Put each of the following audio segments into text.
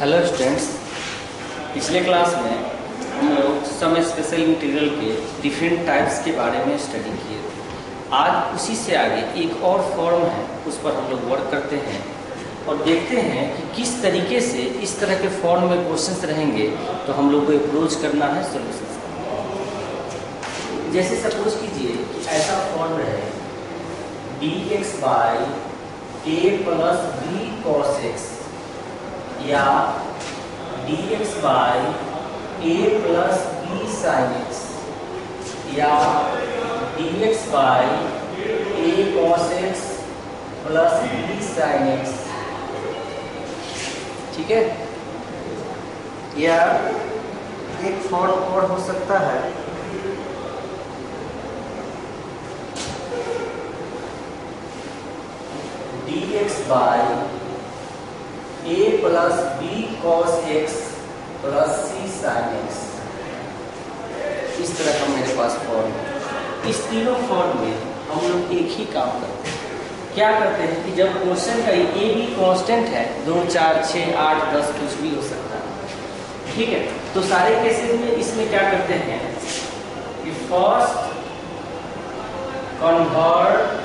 Hello students, पिछले class में हम लोग सम स्पेशल इंटीग्रल के डिफरेंट टाइप्स के बारे में स्टडी किए थे। आज उसी से आगे एक और फॉर्म है, उस पर हम लोग वर्क करते हैं और देखते हैं कि किस तरीके से इस तरह के फॉर्म में क्वेश्चंस रहेंगे तो हम लोग को अप्रोच करना है सॉल्यूशन। जैसे सपोज कीजिए कि ऐसा फॉर्म रहे dx by a plus b cos x या dx by a plus b sin x या dx by a cos x plus b sin x। ठीक है, या एक फॉर्म और हो सकता है dx by a plus b cos x plus c sin x। इस तरह का मेरे पास फॉर्म है। इस तीनों फॉर्म में हम लोग एक ही काम करते हैं। क्या करते हैं कि जब क्वेश्चन का a b कांस्टेंट है, 2 4 6 8 10 कुछ भी हो सकता है। ठीक है, तो सारे केसेस में इसमें क्या करते हैं कि first convert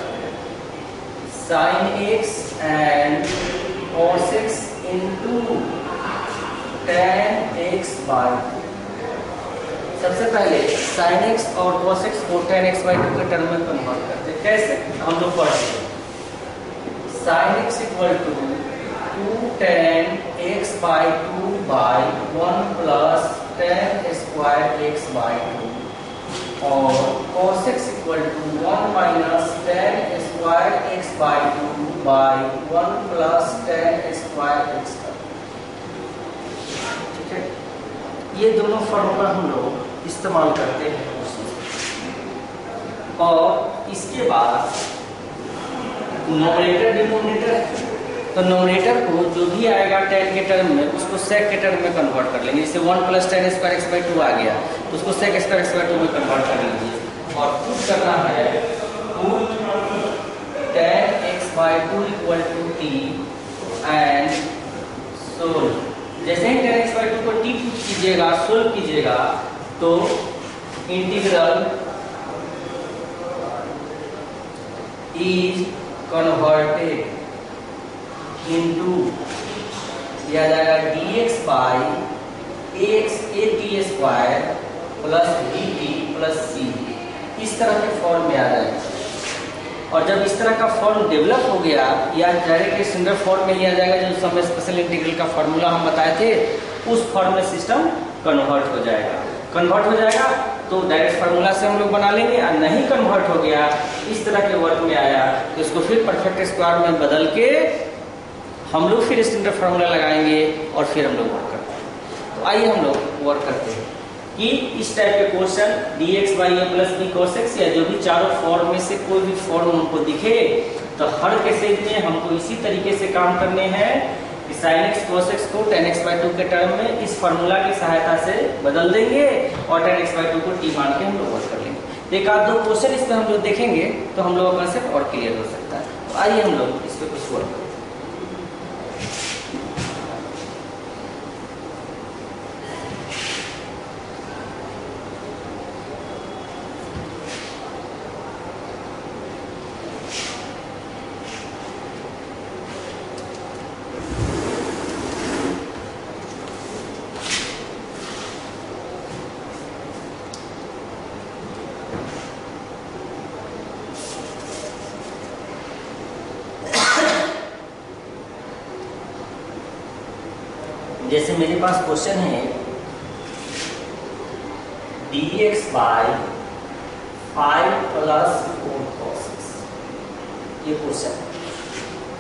sin x and cos x into tan x by 2। सबसे पहले sin x और cos x को tan x by 2 के टर्म में कन्वर्ट करते हैं। कैसे हम लोग पढ़ते हैं, sin x equal to 2 tan x by 2 by 1 plus tan square x by 2 और cos x equal to 1 minus tan square x by 2 by 1 plus tan square x। ठीक है, ये दोनों फॉर्मूला हम लोग इस्तेमाल करते हैं और इसके बाद नोमिनेटर डिनोमिनेटर, तो नोमिनेटर को जो भी आएगा tan के टर्म में उसको sec के टर्म में कन्वर्ट कर लेंगे। जैसे 1 plus tan square x by 2 आ गया तो उसको sec स्क्वायर x बाई 2 में कन्वर्ट कर लीजिए और पुट करना है put tan x by 2 equal to t and solve. जैसे ही tan x बाई 2 को t पुट कीजिएगा, सोल्व कीजिएगा तो इंटीग्रल इज कन्वर्टेड इनटू यह आ जाएगा dx by ax a t square plus dt plus c। इस तरह के फॉर्म में आ जाएगा और जब इस तरह का फॉर्म डेवलप हो गया या डायरेक्ट स्टैंडर्ड फॉर्म में ही आ जाएगा, जो सम स्पेशल इंटीग्रल का फॉर्मूला हम बताए थे उस फॉर्म में सिस्टम कन्वर्ट हो जाएगा। कन्वर्ट हो जाएगा तो डायरेक्ट फार्मूला से हम लोग बना लेंगे, और नहीं कन्वर्ट हो गया इस तरह के वर्क में आया तो इसको फिर परफेक्ट स्क्वायर में बदल के हम लोग फिर स्टैंडर्ड फार्मूला लगाएंगे और फिर हम लोग वर्क करते हैं। तो आइए हम लोग वर्क करते हैं कि इस टाइप के question dx by a plus b cos x या जो भी चारों फॉर्म में से कोई भी फॉर्म हमको दिखे तो हर केसेज में हमको इसी तरीके से काम करने हैं कि sin x cos x को tan x बाई 2 के टर्म में इस फार्मूला की सहायता से बदल देंगे और tan x बाई 2 को t मान के हम लोग वर्क कर लेंगे। एक आध दो क्वेश्चन इसमें हम लोग देखेंगे तो हम लोग का कंसेप्ट और क्लियर हो सकता है। तो आइए हम लोग इस पर कुछ वर्क करें। जैसे मेरे पास क्वेश्चन है dx by 5 plus 4 cos x। ये क्वेश्चन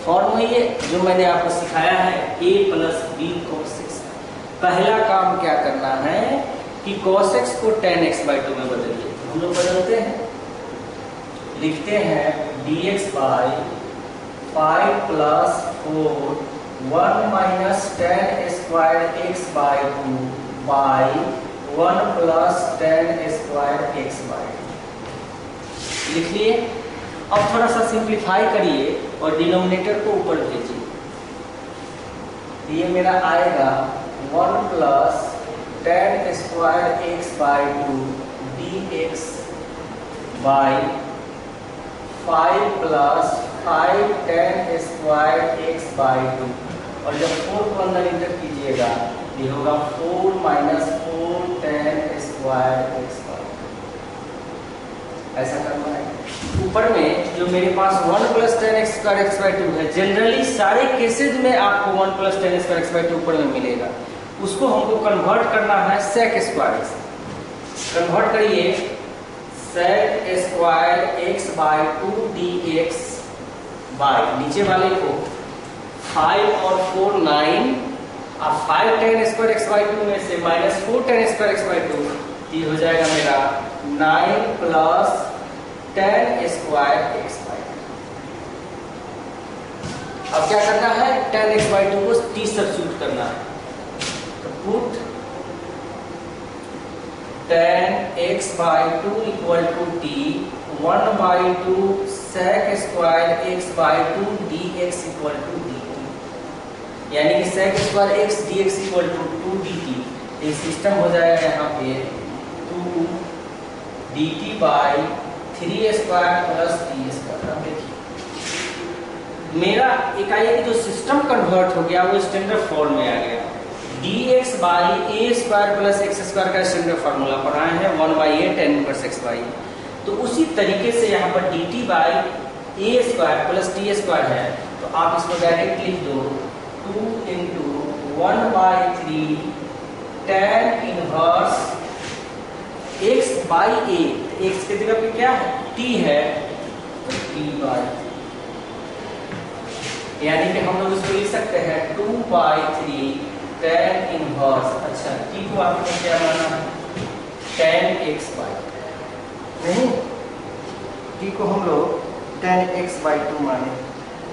फॉर्म वही है जो मैंने आपको सिखाया है, a plus b cos x। पहला काम क्या करना है कि cos x को tan x बाई 2 में बदलिए। हम लोग बदलते हैं, लिखते हैं dx by 5 plus 4 1 minus tan square x by 2 by 1 plus tan square x by 2 लिख लिए। अब थोड़ा सा सिंप्लीफाई करिए और डिनोमिनेटर को ऊपर भेजिए। तो ये मेरा आएगा 1 plus tan square x by two d x by 5 plus 5 tan square x by to, और जब 4 को अंदर इंटर कीजिएगा ये होगा 4 minus 4 tan square x by, ऐसा करना है। ऊपर में जो मेरे पास 1 plus tan x square x by to है, जनरली सारे केसेज में आपको 1 plus tan square x by to ऊपर में मिलेगा, उसको हमको कन्वर्ट करना है sec स्क्वायर एक्स। कन्वर्ट करिए sec square x by two d x by, नीचे वाले को 5 और 4 9, अब 5 tan square x by two में से minus 4 tan square x by two, ये हो जाएगा मेरा 9 plus tan square x by two. अब क्या करना है, tan एक्स बाई टू को t सब्स्टिट्यूट करना है, तो put tan x by two equal to t 1 by two sec square x by two d x equal to d t, यानी कि sec square x D x equal to 2 d t. ये system हो जाएगा यहाँ पे 2 d t by 3 square plus t square. अब देखिए मेरा इकाई जो सिस्टम कन्वर्ट हो गया वो स्टैंडर्ड फॉर्म में आ गया। D x by A square plus x square का स्टैंडर्ड फार्मूला पढ़ाए हैं 1 by A tan inverse x by, तो उसी तरीके से यहाँ पर D t by A square plus t square है, तो आप इसको डायरेक्ट लिख दो 2 into 1 by 3 tan inverse x by A, x की जगह पे क्या है t है, तो t बाई, यानी कि हम लोग इसको लिख सकते हैं 2 बाई 3 tan इनवर्स, अच्छा t को आपने क्या माना है tan x बाई, नहीं t को हम लोग tan x बाई 2 माने,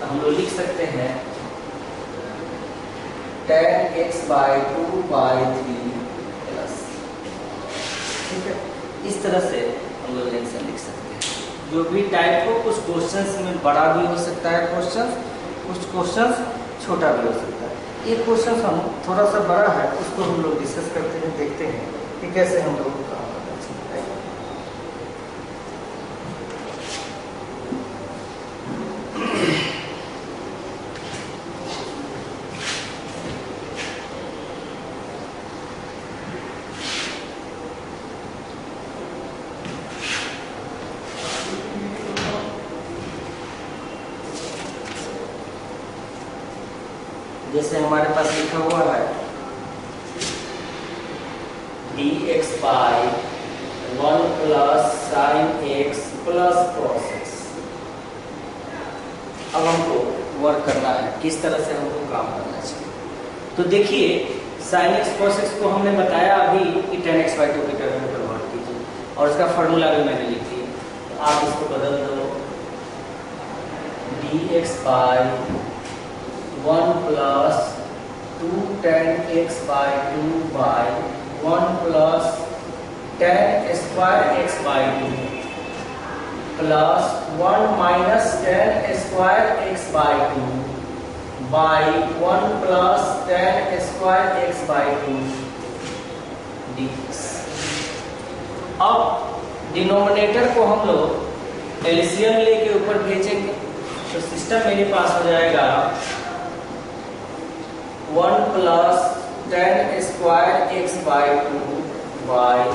तो हम लोग लिख सकते हैं tan x by 2 by 3 plus, ठीक है। इस तरह से हम लोग आंसर लिख सकते हैं। जो भी टाइप हो, कुछ क्वेश्चंस में बड़ा भी हो सकता है क्वेश्चन, कुछ क्वेश्चंस छोटा भी हो सकता है। एक क्वेश्चन हम थोड़ा सा बड़ा है, उसको हम लोग डिस्कस करते हैं, देखते हैं कि कैसे हम लोग काम करना चाहिए। जैसे हमारे पास लिखा हुआ है D x by 1 plus sine x plus cos x. अब हमको वर्क करना है, किस तरह से हमको काम करना चाहिए। तो देखिए साइन एक्स कॉस एक्स को हमने बताया अभी कि tan एक्स बाई 2 की टर्म में कन्वर्ट कीजिए, और इसका फार्मूला भी मैंने लिख दिया, तो आप इसको बदल दो D x by 1 plus 2 tan x by 2 by 1 plus tan square x by 2 plus 1 minus tan square x by 2 by 1 plus tan square x by 2 dx। अब डिनोमिनेटर को हम लोग एलसीएम लेके ऊपर भेजेंगे, तो सिस्टम मेरे पास हो जाएगा 1 plus tan square x by 2 by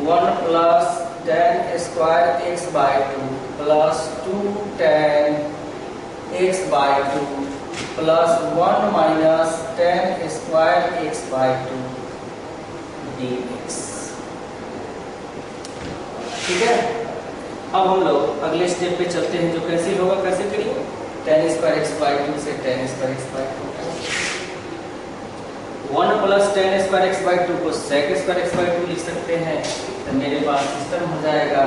1 plus tan square x by 2 plus 2 tan x by 2 plus 1 minus tan square x by 2 dx। ठीक है, अब हम लोग अगले स्टेप पे चलते हैं, जो कैसे होगा, कैसे करिए tan स्क्वायर एक्स बाई 2 से tan square x by 2, 1 plus tan square x by 2 को sec स्क्वायर एक्स बाई 2 लिख सकते हैं, तो मेरे पास सिस्टम हो जाएगा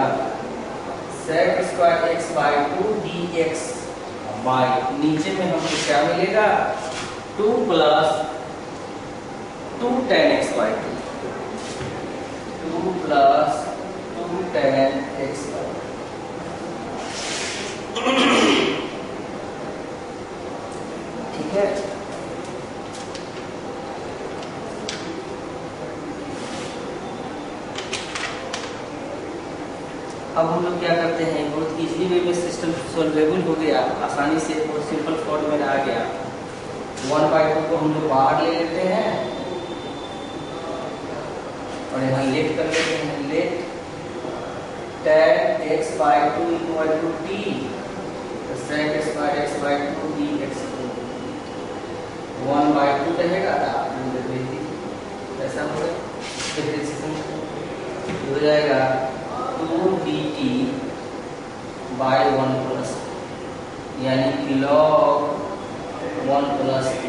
sec square x by 2 dx by, नीचे में हमको क्या मिलेगा 2 plus 2 tan x by 2, 2 plus 2 tan x by 2, ठीक है। अब हम लोग क्या करते हैं, बहुत इजीली वे में सिस्टम सॉल्वेबल हो गया, आसानी से बहुत सिंपल फॉर्म में आ गया। 1/2 को हम लोग बाहर ले लेते हैं और यहाँ लेट कर लेते हैं, let tan x/2 equal to t sec x/2 dx2 1/2 रहेगा ऐसा हो जाएगा 2 dt by 1 प्लस, यानी कि log 1 plus t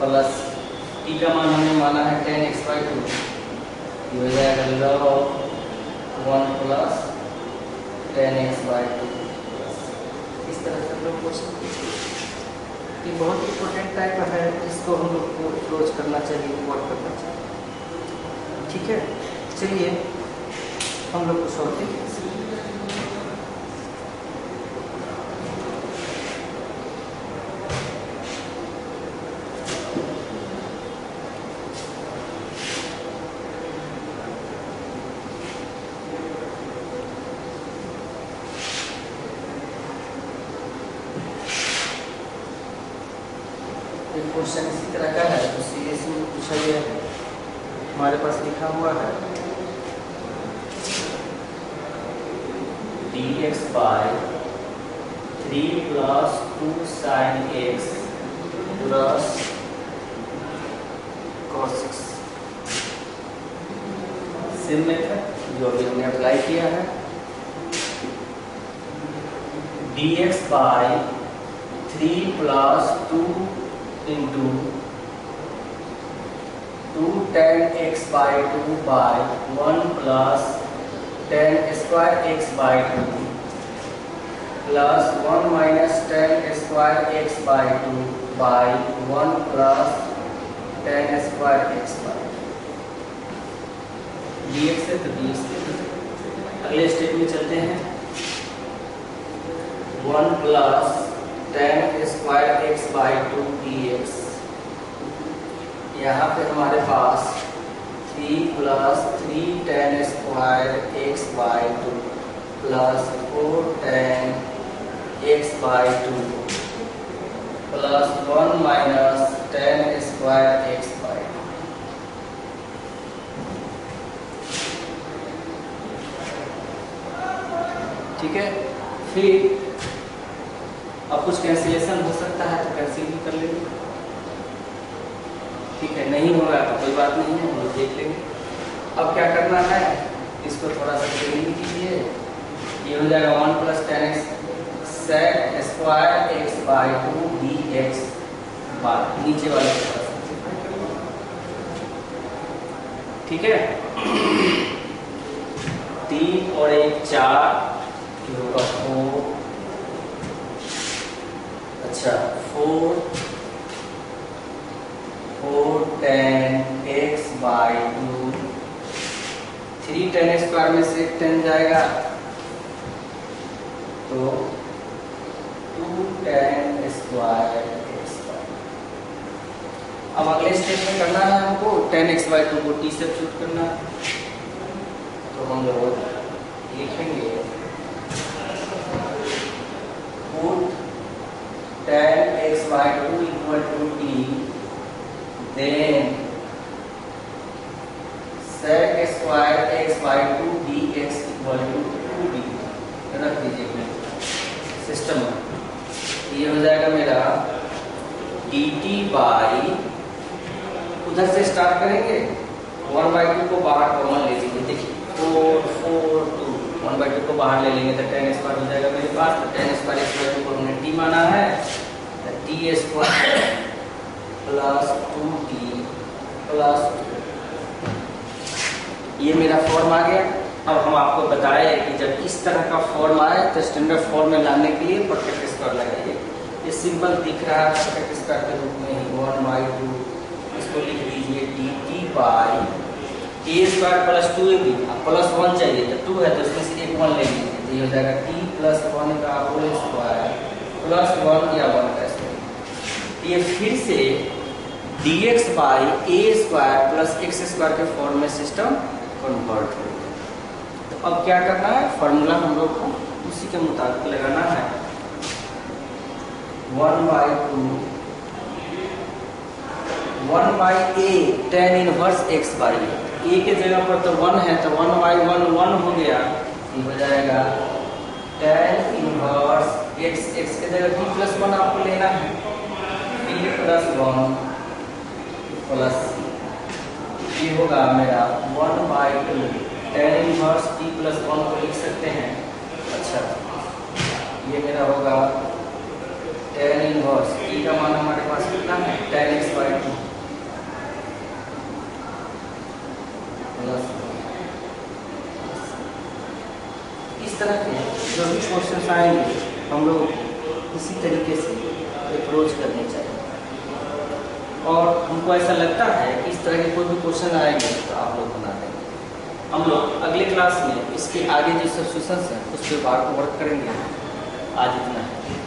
plus t का मान हमने माना है tan x/2, ये हो जाएगा log 1 प्लस tan x/2। इस तरह से लोग पूछ सकते हैं। ये बहुत इंपॉर्टेंट टाइप है, इसको हम लोग को क्लोज करना चाहिए, वर्क करना चाहिए। ठीक है, चलिए हम लोग को सॉल्व करें। क्वेश्चन इसी तरह का है, तो सीरीज में पूछा गया है, हमारे पास लिखा हुआ है dx by 3 plus 2 sin x plus cos x। Same method जो अभी हमने अप्लाई किया है, dx by 3 plus 2 into 2 tan x/2 by 1 plus tan square x/2 plus 1 minus tan square x/2 by 1 plus tan square x/2 dx है, तो dx अगले step में चलते हैं। 1 plus tan square x/2 dx, यहाँ पे हमारे पास 3 plus 3 tan square x/2 plus 4 tan x/2 plus 1 minus tan square x/2। ठीक है, फिर अब कुछ कैंसिलेशन हो सकता है तो कैंसिल भी कर लेंगे। ठीक है, नहीं हो रहा तो कोई बात नहीं है, हम लोग देख लेंगे। अब क्या करना है, इसको थोड़ा सा चेंज कीजिए, ये हो जाएगा 1 plus tan x sec square x/2 dx बार नीचे वाले के पास। ठीक है, 3 और 1 4 होगा 4, अच्छा 4 tan x/2, 3 tan स्क्वायर में से 10 जाएगा तो 2 tan स्क्वायर x/2। अब अगले स्टेप में करना है हमको tan x/2 को t से शूट करना है, तो हम लोग लिखेंगे tan x/2 equal to t, then sec square x/2 dx equal to 2d रख दीजिए सिस्टम में। ये हो जाएगा मेरा dt बाई, उधर से स्टार्ट करेंगे, 1/2 को बाहर कॉमन ले लीजिए, देखिए 4 4 2 1/2 को बाहर ले लेंगे तो tan स्क्वायर हो जाएगा मेरे पास। तो tan स्क्वायर x/2 को हमने t माना है, तो t square plus 2t plus 2, ये मेरा फॉर्म आ गया। अब हम आपको बताए कि जब इस तरह का फॉर्म आए तो स्टैंडर्ड फॉर्म में लाने के लिए परफेक्ट स्क्वायर लगाइए। ये सिंपल दिख रहा है परफेक्ट स्क्वायर के रूप में ही 1/2, इसको लिख दीजिए dt by a square plus 2ab, plus 1 चाहिए तो 2 है तो इसमें से एक 1 ले लीजिए, तो ये हो जाएगा t प्लस 1 का होल स्क्वायर प्लस 1 या 1 का स्क्वायर। ये फिर से dx by a square plus x square के फॉर्म में सिस्टम कन्वर्ट हो। तो अब क्या करना है, फॉर्मूला हम लोग को उसी के मुताबिक लगाना है। 1/2 1/a tan inverse x by a के जगह पर तो 1 है, तो 1/1 1 हो गया, ये हो जाएगा tan इनवर्स x। x के जगह b प्लस 1 आपको लेना है, b प्लस 1 प्लस c, ये होगा मेरा 1/2 tan इनवर्स b प्लस 1 को लिख सकते हैं। अच्छा, ये मेरा होगा tan इनवर्स e का मान हमारे पास कितना है, tan x/2 प्लस। इस तरह के जो भी क्वेश्चन आएंगे हम लोग इसी तरीके से अप्रोच करने चाहिए। और हमको ऐसा लगता है कि इस तरह के कोई भी क्वेश्चन आएंगे तो आप लोग बना देंगे। हम लोग अगले क्लास में इसके आगे जो सब्स्टिट्यूशंस हैं उस पर वर्क करेंगे। आज इतना है।